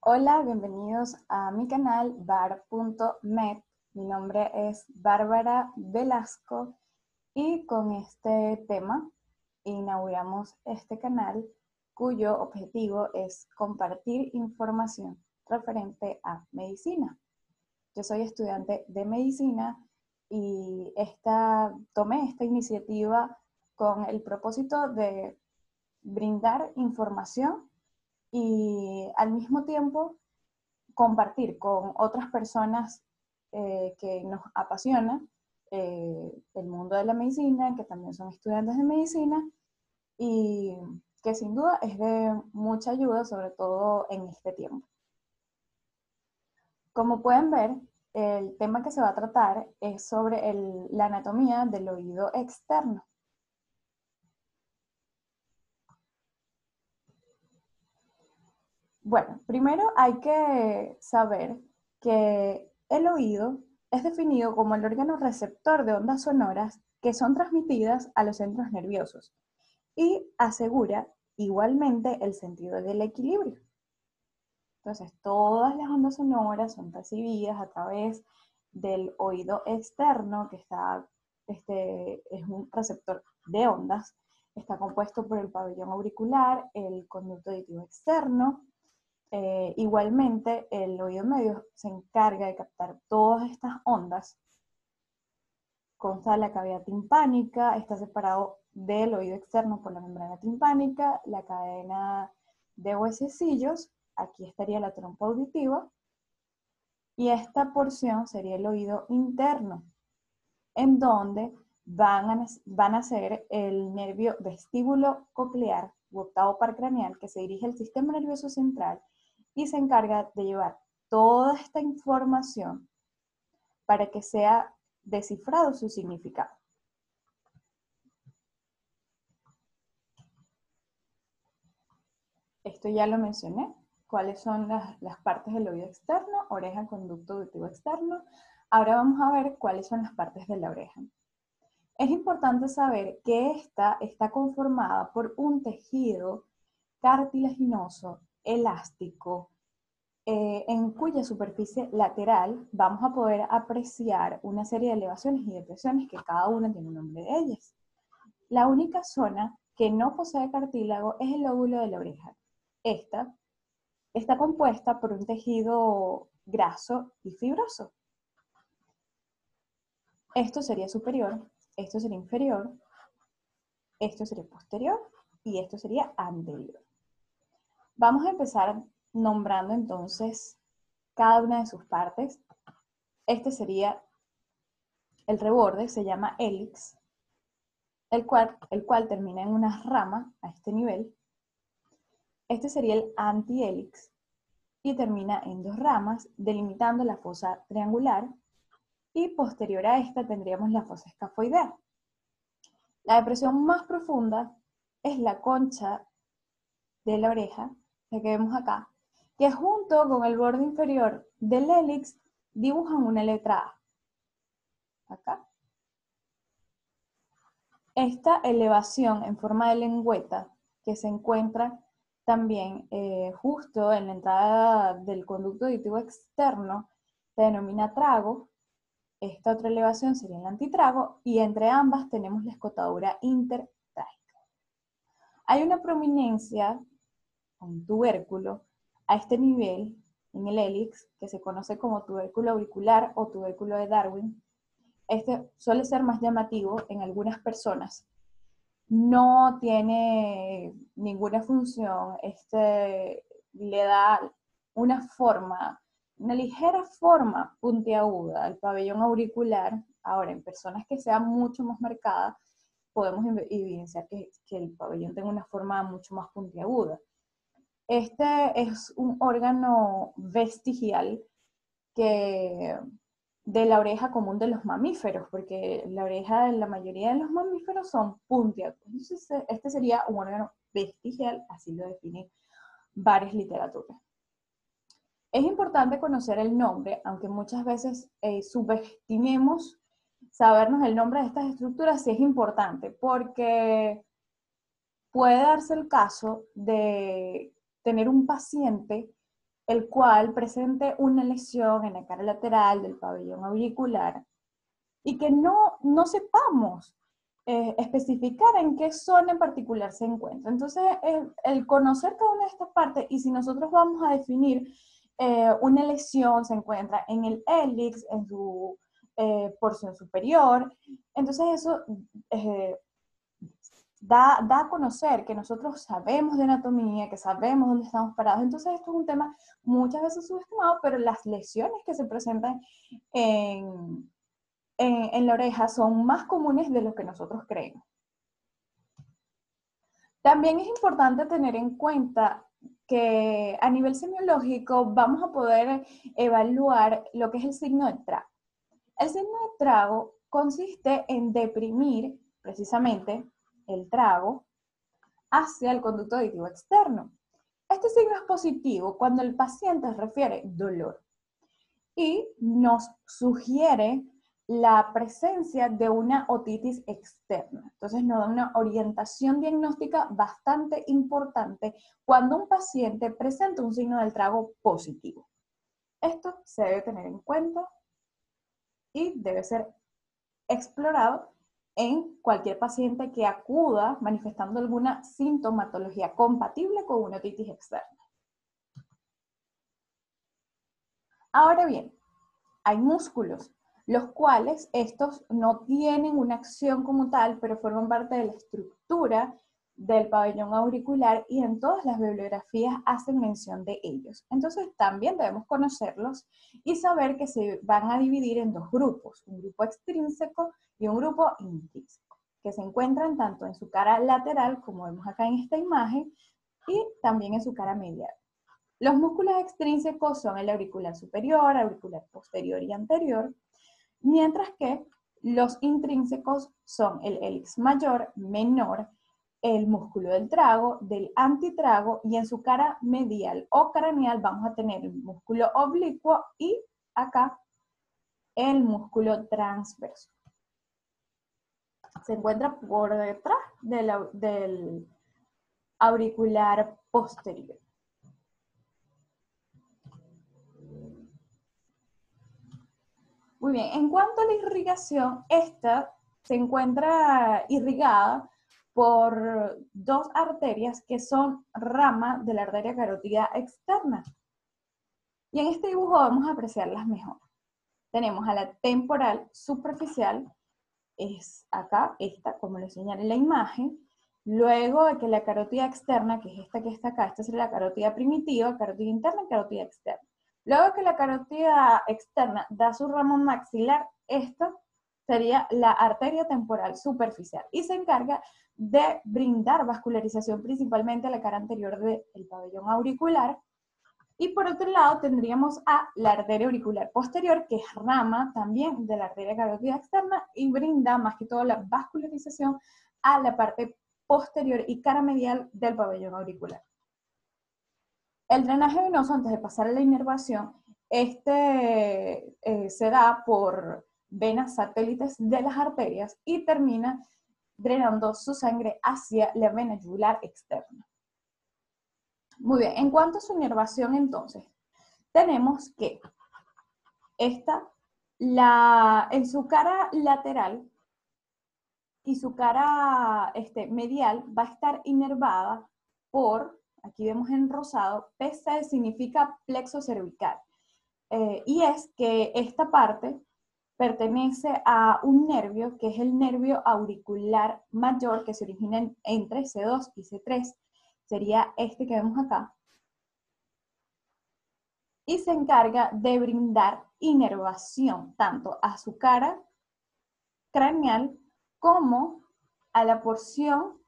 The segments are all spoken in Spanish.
Hola, bienvenidos a mi canal bar.med. Mi nombre es Bárbara Velasco y con este tema inauguramos este canal cuyo objetivo es compartir información referente a medicina. Yo soy estudiante de medicina y tomé esta iniciativa con el propósito de brindar información y al mismo tiempo compartir con otras personas que nos apasiona el mundo de la medicina, que también son estudiantes de medicina y que sin duda es de mucha ayuda, sobre todo en este tiempo. Como pueden ver, el tema que se va a tratar es sobre la anatomía del oído externo. Bueno, primero hay que saber que el oído es definido como el órgano receptor de ondas sonoras que son transmitidas a los centros nerviosos y asegura igualmente el sentido del equilibrio. Entonces, todas las ondas sonoras son percibidas a través del oído externo, que es un receptor de ondas, está compuesto por el pabellón auricular, el conducto auditivo externo. Igualmente, el oído medio se encarga de captar todas estas ondas. Consta de la cavidad timpánica, está separado del oído externo por la membrana timpánica, la cadena de huesecillos, aquí estaría la trompa auditiva, y esta porción sería el oído interno, en donde van a ser el nervio vestíbulo coclear u octavo par craneal que se dirige al sistema nervioso central y se encarga de llevar toda esta información para que sea descifrado su significado. Esto ya lo mencioné. ¿Cuáles son las partes del oído externo? Oreja, conducto auditivo externo. Ahora vamos a ver cuáles son las partes de la oreja. Es importante saber que esta está conformada por un tejido cartilaginoso, elástico, en cuya superficie lateral vamos a poder apreciar una serie de elevaciones y depresiones que cada una tiene un nombre de ellas. La única zona que no posee cartílago es el lóbulo de la oreja. Esta está compuesta por un tejido graso y fibroso. Esto sería superior, esto sería inferior, esto sería posterior y esto sería anterior. Vamos a empezar nombrando entonces cada una de sus partes. Este sería el reborde, se llama hélix, el cual termina en una rama a este nivel. Este sería el antihélix y termina en dos ramas, delimitando la fosa triangular, y posterior a esta tendríamos la fosa escafoidea. La depresión más profunda es la concha de la oreja, la que vemos acá, que junto con el borde inferior del hélix dibujan una letra A. Acá. Esta elevación en forma de lengüeta que se encuentra también justo en la entrada del conducto auditivo externo se denomina trago. Esta otra elevación sería el antitrago y entre ambas tenemos la escotadura intertrágica. Hay una prominencia, un tubérculo, a este nivel en el hélix que se conoce como tubérculo auricular o tubérculo de Darwin. Este suele ser más llamativo en algunas personas. No tiene ninguna función, le da una forma, una ligera forma puntiaguda al pabellón auricular. Ahora, en personas que sean mucho más marcadas, podemos evidenciar que el pabellón tenga una forma mucho más puntiaguda. Este es un órgano vestigial que de la oreja común de los mamíferos, porque la oreja de la mayoría de los mamíferos son puntiagudos. Entonces, este sería un órgano vestigial, así lo definen varias literaturas. Es importante conocer el nombre, aunque muchas veces subestimemos sabernos el nombre de estas estructuras, sí es importante, porque puede darse el caso de tener un paciente el cual presente una lesión en la cara lateral del pabellón auricular y que no sepamos especificar en qué zona en particular se encuentra. Entonces, el conocer cada una de estas partes, y si nosotros vamos a definir una lesión se encuentra en el hélix, en su porción superior, entonces eso da a conocer que nosotros sabemos de anatomía, que sabemos dónde estamos parados. Entonces esto es un tema muchas veces subestimado, pero las lesiones que se presentan en la oreja son más comunes de lo que nosotros creemos. También es importante tener en cuenta que a nivel semiológico vamos a poder evaluar lo que es el signo de trago. El signo de trago consiste en deprimir precisamente el trago hacia el conducto auditivo externo. Este signo es positivo cuando el paciente refiere dolor y nos sugiere la presencia de una otitis externa. Entonces nos da una orientación diagnóstica bastante importante cuando un paciente presenta un signo del trago positivo. Esto se debe tener en cuenta y debe ser explorado en cualquier paciente que acuda manifestando alguna sintomatología compatible con una otitis externa. Ahora bien, hay músculos, los cuales estos no tienen una acción como tal, pero forman parte de la estructura del pabellón auricular y en todas las bibliografías hacen mención de ellos. Entonces también debemos conocerlos y saber que se van a dividir en dos grupos, un grupo extrínseco y un grupo intrínseco, que se encuentran tanto en su cara lateral, como vemos acá en esta imagen, y también en su cara medial. Los músculos extrínsecos son el auricular superior, auricular posterior y anterior, mientras que los intrínsecos son el hélix mayor, menor, el músculo del trago, del antitrago, y en su cara medial o craneal vamos a tener el músculo oblicuo y acá el músculo transverso. Se encuentra por detrás del auricular posterior. Muy bien, en cuanto a la irrigación, esta se encuentra irrigada por dos arterias que son rama de la arteria carótida externa. Y en este dibujo vamos a apreciarlas mejor. Tenemos a la temporal superficial, es acá, esta, como les señalé en la imagen. Luego de que la carótida externa, que es esta que está acá, esta sería la carótida primitiva, carótida interna y carótida externa. Luego que la carótida externa da su ramo maxilar, esta sería la arteria temporal superficial y se encarga de brindar vascularización principalmente a la cara anterior del pabellón auricular. Y por otro lado tendríamos a la arteria auricular posterior, que es rama también de la arteria carótida externa y brinda más que todo la vascularización a la parte posterior y cara medial del pabellón auricular. El drenaje venoso, antes de pasar a la inervación, se da por venas satélites de las arterias y termina drenando su sangre hacia la vena yugular externa. Muy bien, en cuanto a su inervación entonces, tenemos que en su cara lateral y su cara medial va a estar inervada por, aquí vemos en rosado, PC significa plexo cervical. Y es que esta parte pertenece a un nervio que es el nervio auricular mayor que se origina entre C2 y C3. Sería este que vemos acá. Y se encarga de brindar inervación tanto a su cara craneal como a la porción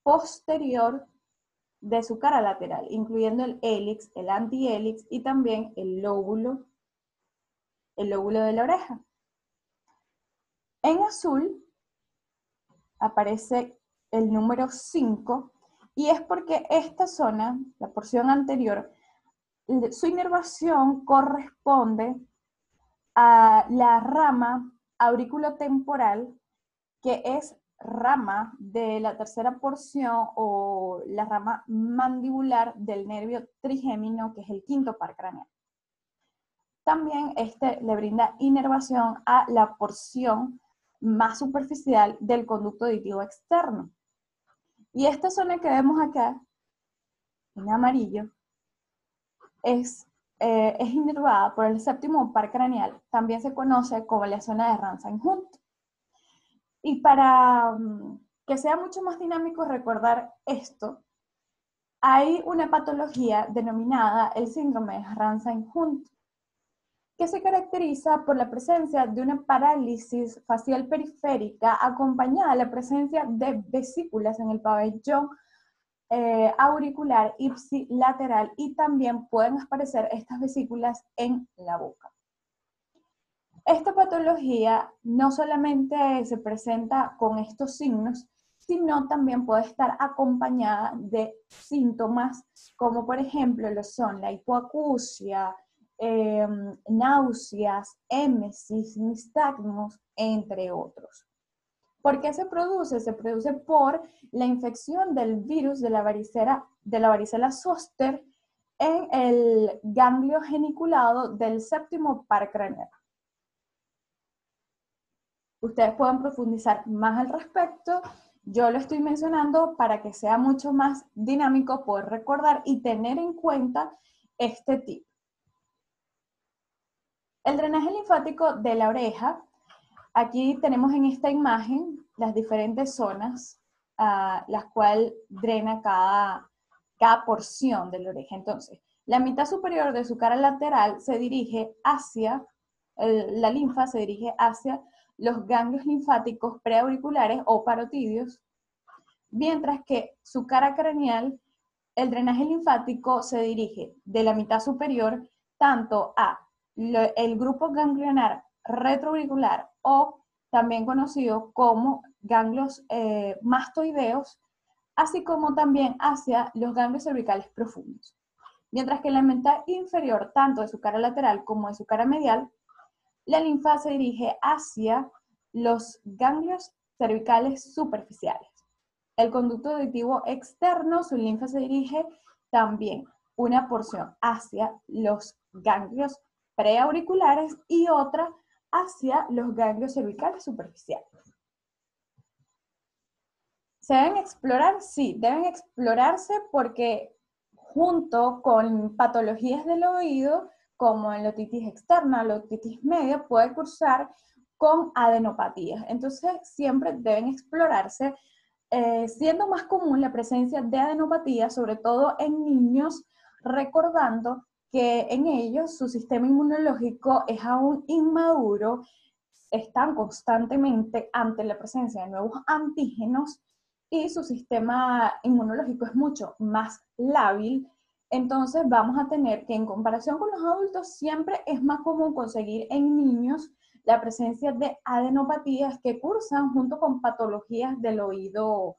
posterior de su cara lateral, incluyendo el hélix, el antihélix y también el lóbulo de la oreja. En azul aparece el número 5 y es porque esta zona, la porción anterior, su inervación corresponde a la rama auriculotemporal que es rama de la tercera porción o la rama mandibular del nervio trigémino, que es el quinto par craneal. También este le brinda inervación a la porción más superficial del conducto auditivo externo. Y esta zona que vemos acá, en amarillo, es inervada por el séptimo par craneal, también se conoce como la zona de Ramsay-Hunt. Y para que sea mucho más dinámico recordar esto, hay una patología denominada el síndrome de Ramsay-Hunt, que se caracteriza por la presencia de una parálisis facial periférica acompañada de la presencia de vesículas en el pabellón auricular ipsilateral, y también pueden aparecer estas vesículas en la boca. Esta patología no solamente se presenta con estos signos, sino también puede estar acompañada de síntomas como por ejemplo lo son la hipoacusia, náuseas, émesis, nistagmos, entre otros. ¿Por qué se produce? Se produce por la infección del virus de la varicela zoster en el ganglio geniculado del séptimo par craneal. Ustedes pueden profundizar más al respecto. Yo lo estoy mencionando para que sea mucho más dinámico poder recordar y tener en cuenta este tip. El drenaje linfático de la oreja. Aquí tenemos en esta imagen las diferentes zonas las cuales drena cada porción de la oreja. Entonces, la mitad superior de su cara lateral se dirige hacia, la linfa se dirige hacia los ganglios linfáticos preauriculares o parotidios, mientras que su cara craneal, el drenaje linfático se dirige de la mitad superior tanto a el grupo ganglionar retroauricular, o también conocido como ganglios mastoideos, así como también hacia los ganglios cervicales profundos. Mientras que en la mitad inferior, tanto de su cara lateral como de su cara medial, la linfa se dirige hacia los ganglios cervicales superficiales. El conducto auditivo externo, su linfa se dirige también una porción hacia los ganglios preauriculares y otra hacia los ganglios cervicales superficiales. ¿Se deben explorar? Sí, deben explorarse porque junto con patologías del oído, como la otitis externa, la otitis media, puede cursar con adenopatías. Entonces, siempre deben explorarse, siendo más común la presencia de adenopatía, sobre todo en niños, recordando que en ellos su sistema inmunológico es aún inmaduro, están constantemente ante la presencia de nuevos antígenos y su sistema inmunológico es mucho más lábil. Entonces vamos a tener que, en comparación con los adultos, siempre es más común conseguir en niños la presencia de adenopatías que cursan junto con patologías del oído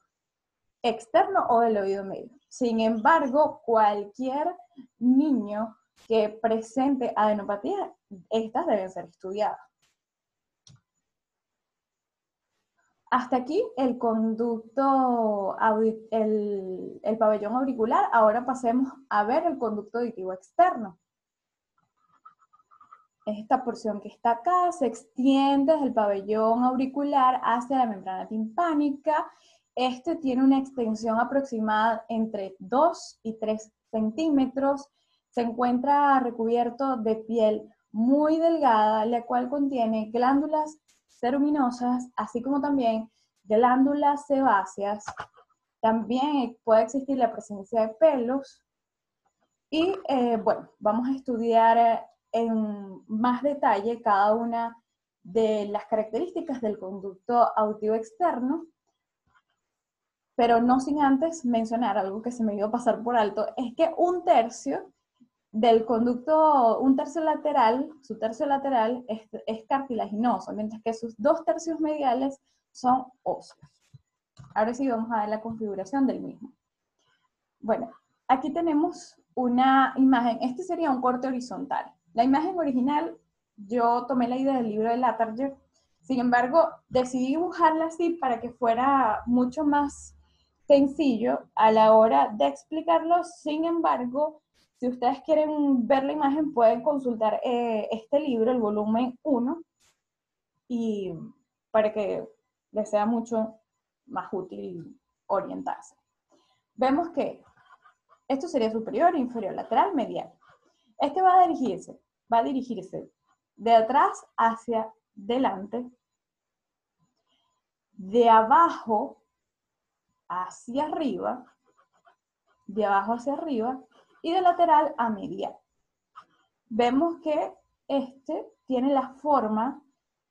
externo o del oído medio. Sin embargo, cualquier niño que presente adenopatía, estas deben ser estudiadas. Hasta aquí el conducto, el pabellón auricular. Ahora pasemos a ver el conducto auditivo externo. Esta porción que está acá se extiende desde el pabellón auricular hacia la membrana timpánica. Este tiene una extensión aproximada entre 2 y 3 centímetros. Se encuentra recubierto de piel muy delgada, la cual contiene glándulas ceruminosas, así como también glándulas sebáceas. También puede existir la presencia de pelos. Y bueno, vamos a estudiar en más detalle cada una de las características del conducto auditivo externo, pero no sin antes mencionar algo que se me iba a pasar por alto, es que un tercio del conducto, un tercio lateral, su tercio lateral es cartilaginoso, mientras que sus 2 tercios mediales son óseos. Ahora sí vamos a ver la configuración del mismo. Bueno, aquí tenemos una imagen, este sería un corte horizontal. La imagen original, yo tomé la idea del libro de Latarger, Sin embargo, decidí dibujarla así para que fuera mucho más sencillo a la hora de explicarlo. Sin embargo, si ustedes quieren ver la imagen, pueden consultar este libro, el volumen 1, y para que les sea mucho más útil orientarse. Vemos que esto sería superior, inferior, lateral, medial. Este va a dirigirse de atrás hacia delante, de abajo hacia arriba, de abajo hacia arriba y de lateral a medial. Vemos que este tiene la forma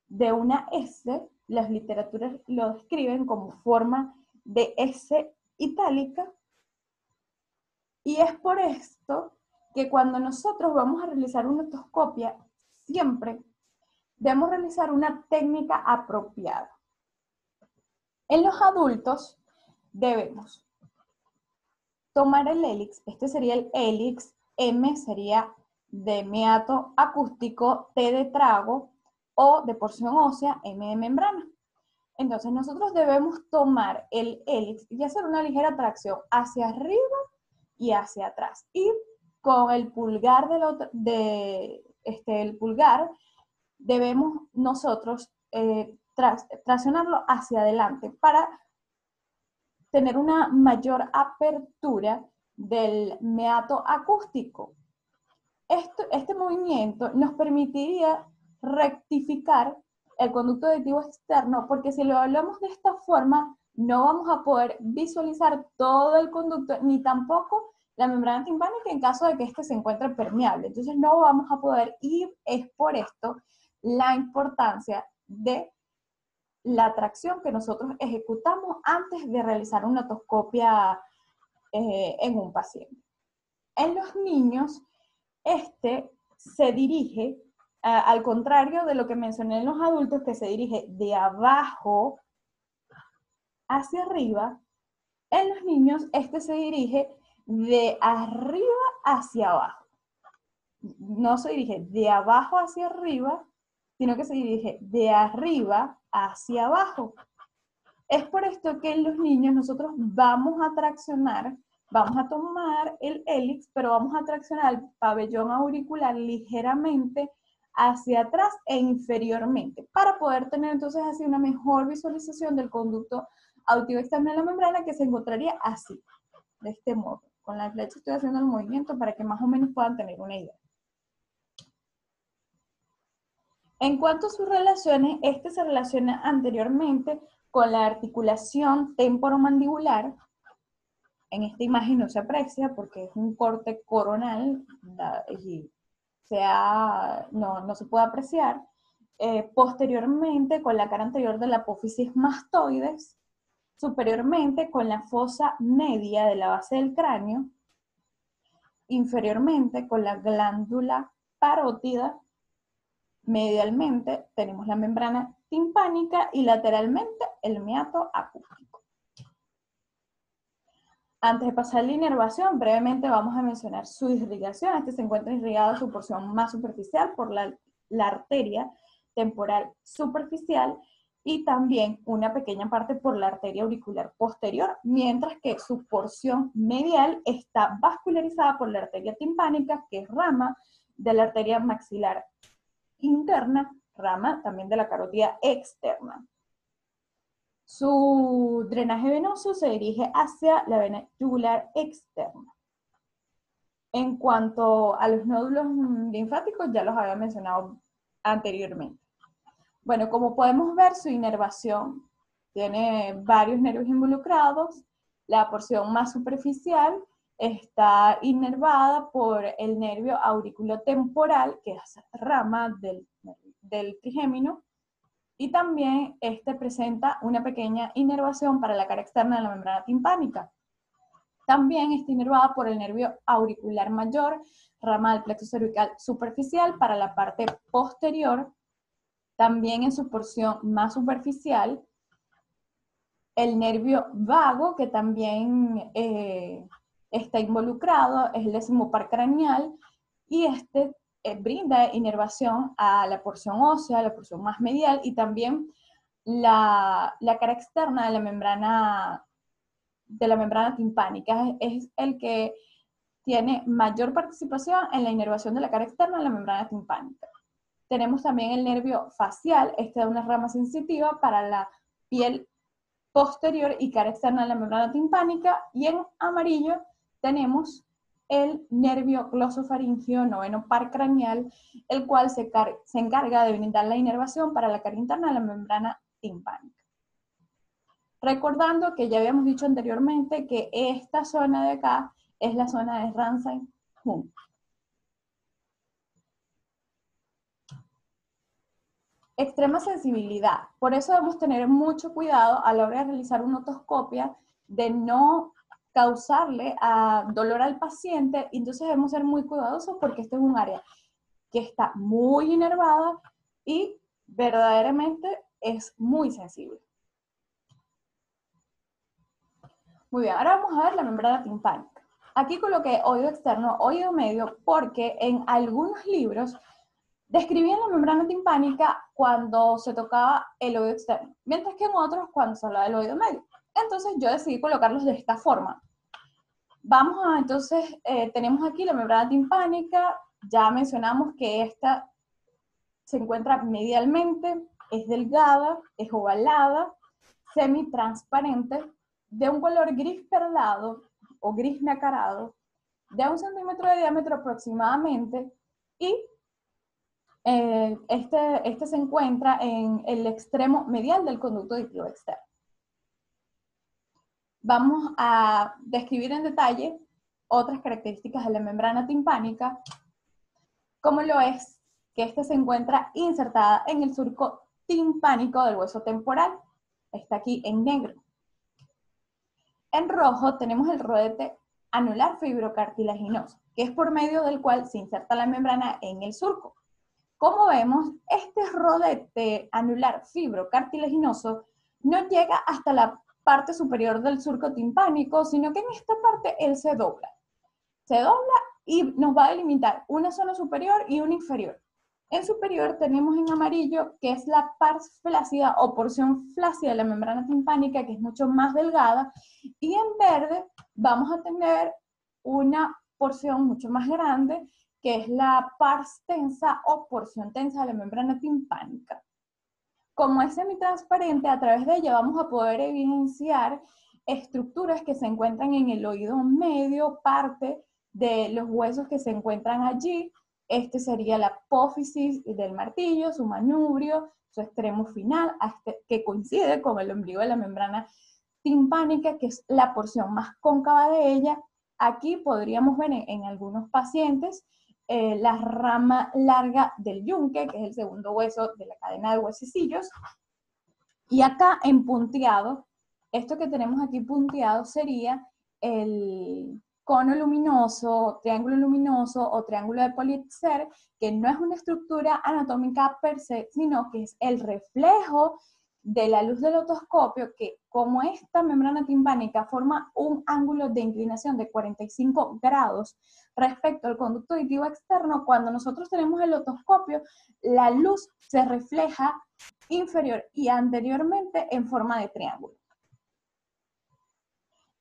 de una S, las literaturas lo describen como forma de S itálica, y es por esto que cuando nosotros vamos a realizar una otoscopia, siempre debemos realizar una técnica apropiada. En los adultos debemos tomar el hélix, este sería el hélix, M sería de meato acústico, T de trago, O de porción ósea, M de membrana. Entonces nosotros debemos tomar el hélix y hacer una ligera tracción hacia arriba y hacia atrás. Y con el pulgar, el pulgar debemos nosotros traccionarlo hacia adelante para tener una mayor apertura del meato acústico. Este movimiento nos permitiría rectificar el conducto auditivo externo, porque si lo hablamos de esta forma, no vamos a poder visualizar todo el conducto, ni tampoco la membrana timpánica en caso de que éste se encuentre permeable. Entonces no vamos a poder ir, es por esto la importancia de la tracción que nosotros ejecutamos antes de realizar una otoscopia en un paciente. En los niños, este se dirige, al contrario de lo que mencioné en los adultos, que se dirige de abajo hacia arriba, en los niños este se dirige de arriba hacia abajo. No se dirige de abajo hacia arriba, sino que se dirige de arriba hacia abajo. Es por esto que en los niños nosotros vamos a traccionar, vamos a tomar el hélix, pero vamos a traccionar el pabellón auricular ligeramente hacia atrás e inferiormente, para poder tener entonces así una mejor visualización del conducto auditivo externo de la membrana, que se encontraría así, de este modo. Con la flecha estoy haciendo el movimiento para que más o menos puedan tener una idea. En cuanto a sus relaciones, este se relaciona anteriormente con la articulación temporomandibular. En esta imagen no se aprecia porque es un corte coronal y no se puede apreciar. Posteriormente con la cara anterior de la apófisis mastoides, superiormente con la fosa media de la base del cráneo, inferiormente con la glándula parótida, medialmente tenemos la membrana timpánica y lateralmente el meato acústico. Antes de pasar a la inervación, brevemente vamos a mencionar su irrigación. Este se encuentra irrigado su porción más superficial por la arteria temporal superficial y también una pequeña parte por la arteria auricular posterior, mientras que su porción medial está vascularizada por la arteria timpánica, que es rama de la arteria maxilar interna, rama también de la carótida externa. Su drenaje venoso se dirige hacia la vena yugular externa. En cuanto a los nódulos linfáticos, ya los había mencionado anteriormente. Bueno, como podemos ver, su inervación tiene varios nervios involucrados. La porción más superficial está inervada por el nervio auriculotemporal, que es rama del trigémino, y también este presenta una pequeña inervación para la cara externa de la membrana timpánica. También está inervada por el nervio auricular mayor, rama del plexo cervical superficial para la parte posterior. También en su porción más superficial, el nervio vago, que también está involucrado, es el décimo par craneal, y este brinda inervación a la porción ósea, la porción más medial, y también la cara externa de la membrana timpánica. Es el que tiene mayor participación en la inervación de la cara externa de la membrana timpánica. Tenemos también el nervio facial, este da una rama sensitiva para la piel posterior y cara externa de la membrana timpánica, y en amarillo tenemos el nervio glosofaringeo, noveno par craneal, el cual se encarga de brindar la inervación para la cara interna de la membrana timpánica. Recordando que ya habíamos dicho anteriormente que esta zona de acá es la zona de Ramsay-Hunt. Extrema sensibilidad. Por eso debemos tener mucho cuidado a la hora de realizar una otoscopia de no causarle dolor al paciente, y entonces debemos ser muy cuidadosos porque este es un área que está muy inervada y verdaderamente es muy sensible. Muy bien, ahora vamos a ver la membrana timpánica. Aquí coloqué oído externo, oído medio, porque en algunos libros describían la membrana timpánica cuando se tocaba el oído externo, mientras que en otros cuando se hablaba del oído medio. Entonces yo decidí colocarlos de esta forma. Vamos a, entonces, tenemos aquí la membrana timpánica, ya mencionamos que esta se encuentra medialmente, es delgada, es ovalada, semitransparente, de un color gris perlado o gris nacarado, de 1 centímetro de diámetro aproximadamente, y este se encuentra en el extremo medial del conducto auditivo externo. Vamos a describir en detalle otras características de la membrana timpánica, como lo es que este se encuentra insertada en el surco timpánico del hueso temporal. Está aquí en negro. En rojo tenemos el rodete anular fibrocartilaginoso, que es por medio del cual se inserta la membrana en el surco. Como vemos, este rodete anular fibrocartilaginoso no llega hasta la parte superior del surco timpánico, sino que en esta parte él se dobla. Se dobla y nos va a delimitar una zona superior y una inferior. En superior tenemos en amarillo, que es la pars flácida o porción flácida de la membrana timpánica, que es mucho más delgada, y en verde vamos a tener una porción mucho más grande, que es la pars tensa o porción tensa de la membrana timpánica. Como es semitransparente, a través de ella vamos a poder evidenciar estructuras que se encuentran en el oído medio, parte de los huesos que se encuentran allí. Este sería la apófisis del martillo, su manubrio, su extremo final, que coincide con el ombligo de la membrana timpánica, que es la porción más cóncava de ella. Aquí podríamos ver en algunos pacientes la rama larga del yunque, que es el segundo hueso de la cadena de huesecillos. Y acá en punteado, esto que tenemos aquí punteado sería el cono luminoso, triángulo luminoso o triángulo de Politzer, que no es una estructura anatómica per se, sino que es el reflejo de la luz del otoscopio, que como esta membrana timpánica forma un ángulo de inclinación de 45 grados respecto al conducto auditivo externo, cuando nosotros tenemos el otoscopio, la luz se refleja inferior y anteriormente en forma de triángulo.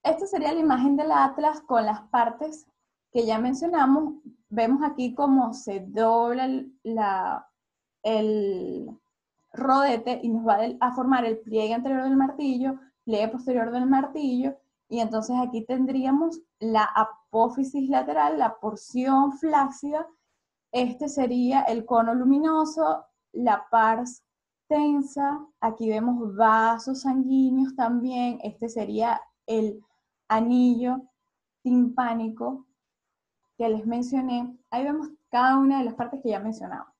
Esta sería la imagen del atlas con las partes que ya mencionamos. Vemos aquí cómo se dobla el rodete y nos va a formar el pliegue anterior del martillo, pliegue posterior del martillo, y entonces aquí tendríamos la apófisis lateral, la porción flácida. Este sería el cono luminoso, la pars tensa, aquí vemos vasos sanguíneos también, este sería el anillo timpánico que les mencioné. Ahí vemos cada una de las partes que ya mencionaba.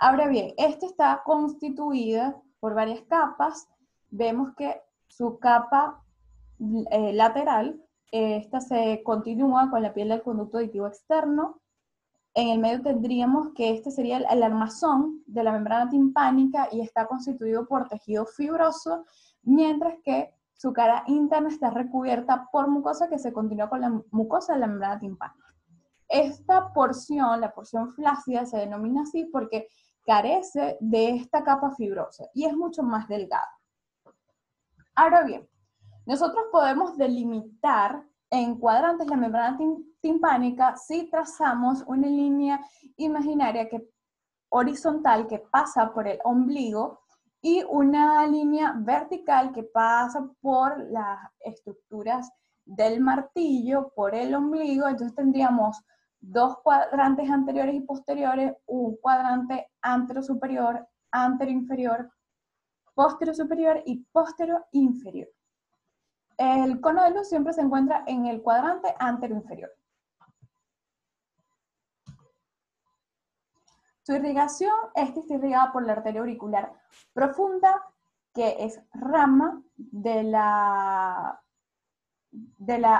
Ahora bien, esta está constituida por varias capas. Vemos que su capa lateral, esta se continúa con la piel del conducto auditivo externo. En el medio tendríamos que este sería el armazón de la membrana timpánica y está constituido por tejido fibroso, mientras que su cara interna está recubierta por mucosa que se continúa con la mucosa de la membrana timpánica. Esta porción, la porción flácida, se denomina así porque carece de esta capa fibrosa y es mucho más delgada. Ahora bien, nosotros podemos delimitar en cuadrantes la membrana timpánica si trazamos una línea imaginaria horizontal que pasa por el ombligo y una línea vertical que pasa por las estructuras del martillo, por el ombligo. Entonces tendríamos dos cuadrantes anteriores y posteriores, un cuadrante antero-superior, antero-inferior, posterior-superior y posterior-inferior. El cono de luz siempre se encuentra en el cuadrante antero-inferior. Su irrigación, esta está irrigada por la arteria auricular profunda, que es rama de la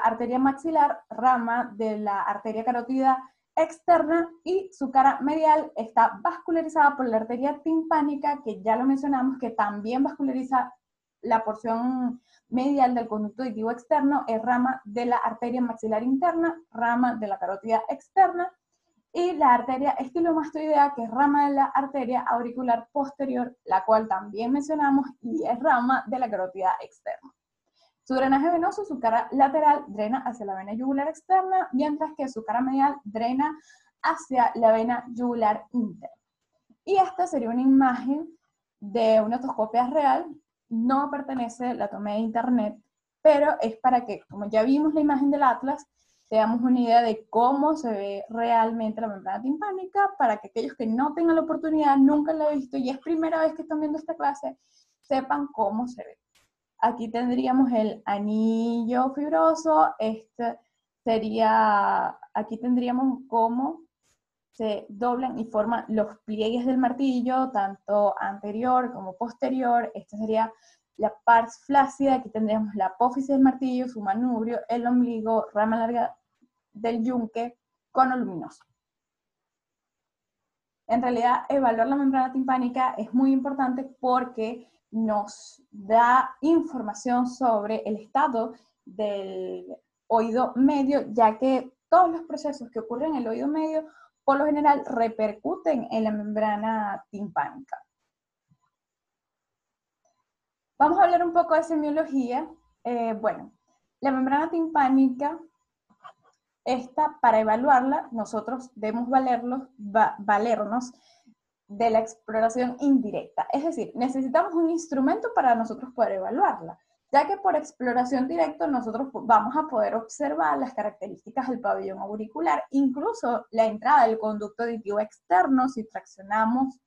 arteria maxilar, rama de la arteria carótida externa, y su cara medial está vascularizada por la arteria timpánica, que ya lo mencionamos, que también vasculariza la porción medial del conducto auditivo externo, es rama de la arteria maxilar interna, rama de la carótida externa, y la arteria estilomastoidea, que es rama de la arteria auricular posterior, la cual también mencionamos, y es rama de la carótida externa. Su drenaje venoso, su cara lateral drena hacia la vena yugular externa, mientras que su cara medial drena hacia la vena yugular interna. Y esta sería una imagen de una otoscopia real, no pertenece, la tomé de internet, pero es para que, como ya vimos la imagen del atlas, tengamos una idea de cómo se ve realmente la membrana timpánica, para que aquellos que no tengan la oportunidad, nunca la han visto y es primera vez que están viendo esta clase, sepan cómo se ve. Aquí tendríamos el anillo fibroso, aquí tendríamos cómo se doblan y forman los pliegues del martillo, tanto anterior como posterior. Esta sería la pars flácida. Aquí tendríamos la apófisis del martillo, su manubrio, el ombligo, rama larga del yunque, cono luminoso. En realidad, evaluar la membrana timpánica es muy importante porque nos da información sobre el estado del oído medio, ya que todos los procesos que ocurren en el oído medio, por lo general, repercuten en la membrana timpánica. Vamos a hablar un poco de semiología. Bueno, la membrana timpánica, para evaluarla, nosotros debemos valernos de la exploración indirecta. Es decir, necesitamos un instrumento para nosotros poder evaluarla, ya que por exploración directa nosotros vamos a poder observar las características del pabellón auricular, incluso la entrada del conducto auditivo externo, si traccionamos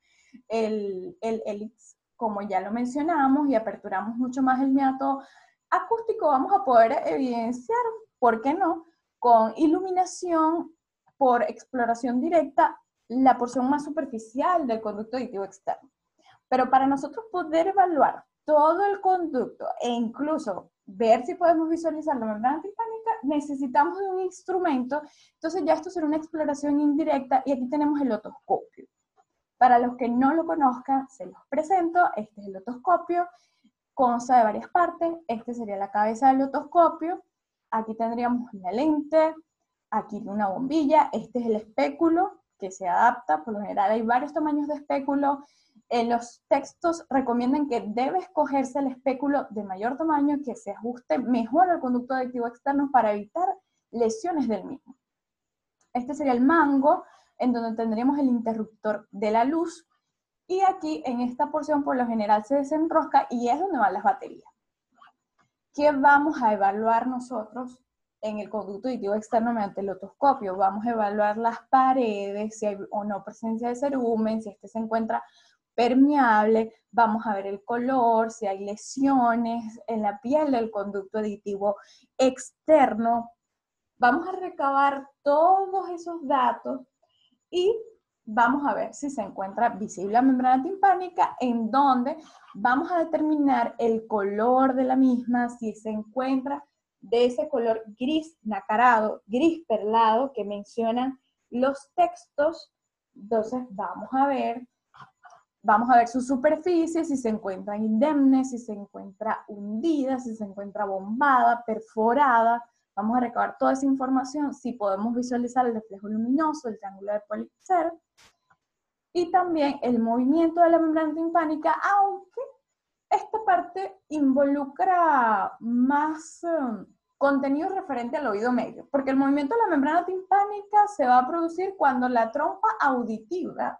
el hélix, como ya lo mencionamos, y aperturamos mucho más el meato acústico, vamos a poder evidenciar, ¿por qué no?, con iluminación por exploración directa, la porción más superficial del conducto auditivo externo. Pero para nosotros poder evaluar todo el conducto e incluso ver si podemos visualizar la membrana timpánica, necesitamos de un instrumento. Entonces ya esto será una exploración indirecta y aquí tenemos el otoscopio. Para los que no lo conozcan, se los presento. Este es el otoscopio, consta de varias partes. Este sería la cabeza del otoscopio. Aquí tendríamos la lente, aquí una bombilla. Este es el espéculo que se adapta. Por lo general hay varios tamaños de espéculo. Los textos recomiendan que debe escogerse el espéculo de mayor tamaño, que se ajuste mejor al conducto auditivo externo para evitar lesiones del mismo. Este sería el mango, en donde tendríamos el interruptor de la luz, y aquí en esta porción por lo general se desenrosca y es donde van las baterías. ¿Qué vamos a evaluar nosotros en el conducto auditivo externo mediante el otoscopio? Vamos a evaluar las paredes, si hay o no presencia de cerumen, si este se encuentra permeable, vamos a ver el color, si hay lesiones en la piel del conducto auditivo externo. Vamos a recabar todos esos datos y vamos a ver si se encuentra visible la membrana timpánica, en donde vamos a determinar el color de la misma, si se encuentra de ese color gris nacarado, gris perlado que mencionan los textos. Entonces vamos a ver su superficie, si se encuentra indemne, si se encuentra hundida, si se encuentra bombada, perforada. Vamos a recabar toda esa información, si podemos visualizar el reflejo luminoso, el triángulo de Pulitzer, y también el movimiento de la membrana timpánica, aunque esta parte involucra más contenido referente al oído medio, porque el movimiento de la membrana timpánica se va a producir cuando la trompa auditiva,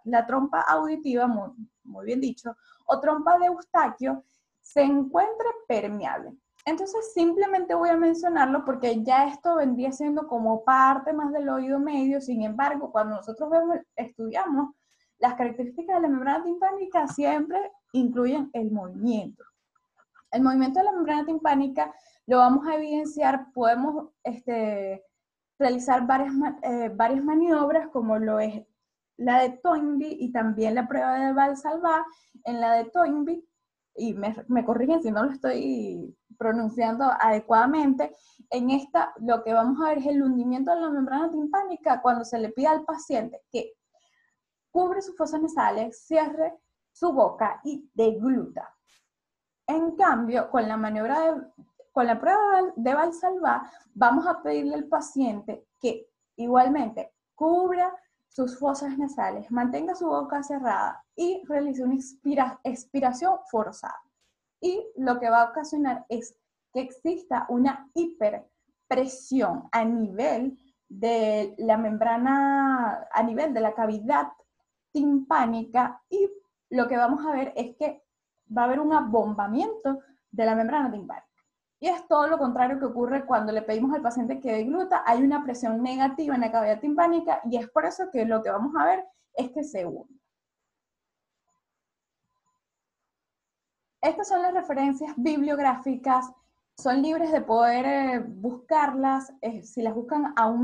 muy, muy bien dicho, o trompa de Eustaquio, se encuentre permeable. Entonces simplemente voy a mencionarlo porque ya esto vendría siendo como parte más del oído medio. Sin embargo, cuando nosotros estudiamos las características de la membrana timpánica, siempre incluyen el movimiento. El movimiento de la membrana timpánica lo vamos a evidenciar, podemos realizar varias maniobras, como lo es la de Toynbee y también la prueba de Valsalva. En la de Toynbee, y me corrigen si no lo estoy pronunciando adecuadamente, en esta lo que vamos a ver es el hundimiento de la membrana timpánica cuando se le pide al paciente que cubre sus fosas nasales, cierre su boca y degluta. En cambio, con la prueba de Valsalva, vamos a pedirle al paciente que igualmente cubra sus fosas nasales, mantenga su boca cerrada y realice una expiración forzada. Y lo que va a ocasionar es que exista una hiperpresión a nivel de la membrana, a nivel de la cavidad timpánica, y lo que vamos a ver es que va a haber un abombamiento de la membrana timpánica. Y es todo lo contrario que ocurre cuando le pedimos al paciente que degluta. Hay una presión negativa en la cavidad timpánica y es por eso que lo que vamos a ver es que se hunde. Estas son las referencias bibliográficas, son libres de poder buscarlas, si las buscan aún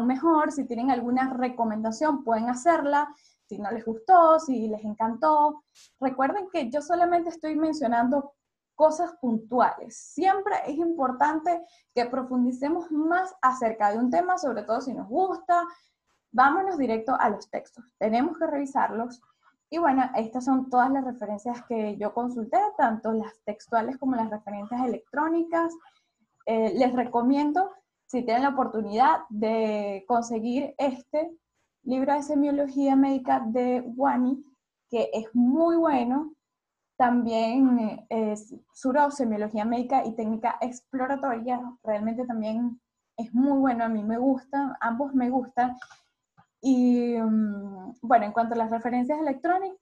mejor, si tienen alguna recomendación pueden hacerla, si no les gustó, si les encantó. Recuerden que yo solamente estoy mencionando cosas puntuales. Siempre es importante que profundicemos más acerca de un tema, sobre todo si nos gusta. Vámonos directo a los textos. Tenemos que revisarlos. Y bueno, estas son todas las referencias que yo consulté, tanto las textuales como las referencias electrónicas. Les recomiendo, si tienen la oportunidad, de conseguir este libro de semiología médica de Wani, que es muy bueno. También Suro, semiología médica y técnica exploratoria, realmente también es muy bueno, a mí me gustan, ambos me gustan. Y bueno, en cuanto a las referencias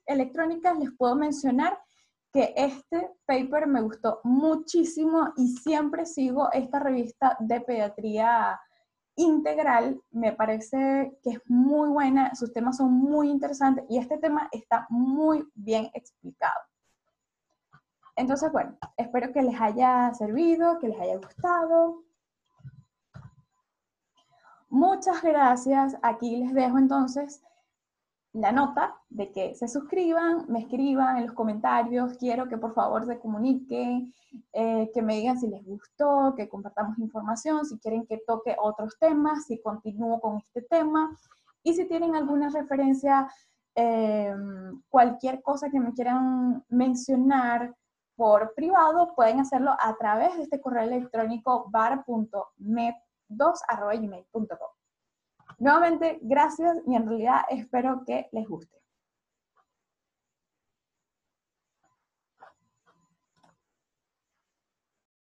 electrónicas, les puedo mencionar que este paper me gustó muchísimo y siempre sigo esta revista de pediatría integral. Me parece que es muy buena, sus temas son muy interesantes y este tema está muy bien explicado. Entonces, bueno, espero que les haya servido, que les haya gustado. Muchas gracias. Aquí les dejo entonces la nota de que se suscriban, me escriban en los comentarios. Quiero que por favor se comuniquen, que me digan si les gustó, que compartamos información, si quieren que toque otros temas, si continúo con este tema. Y si tienen alguna referencia, cualquier cosa que me quieran mencionar por privado, pueden hacerlo a través de este correo electrónico bar.med2@gmail.com. Nuevamente, gracias y en realidad espero que les guste.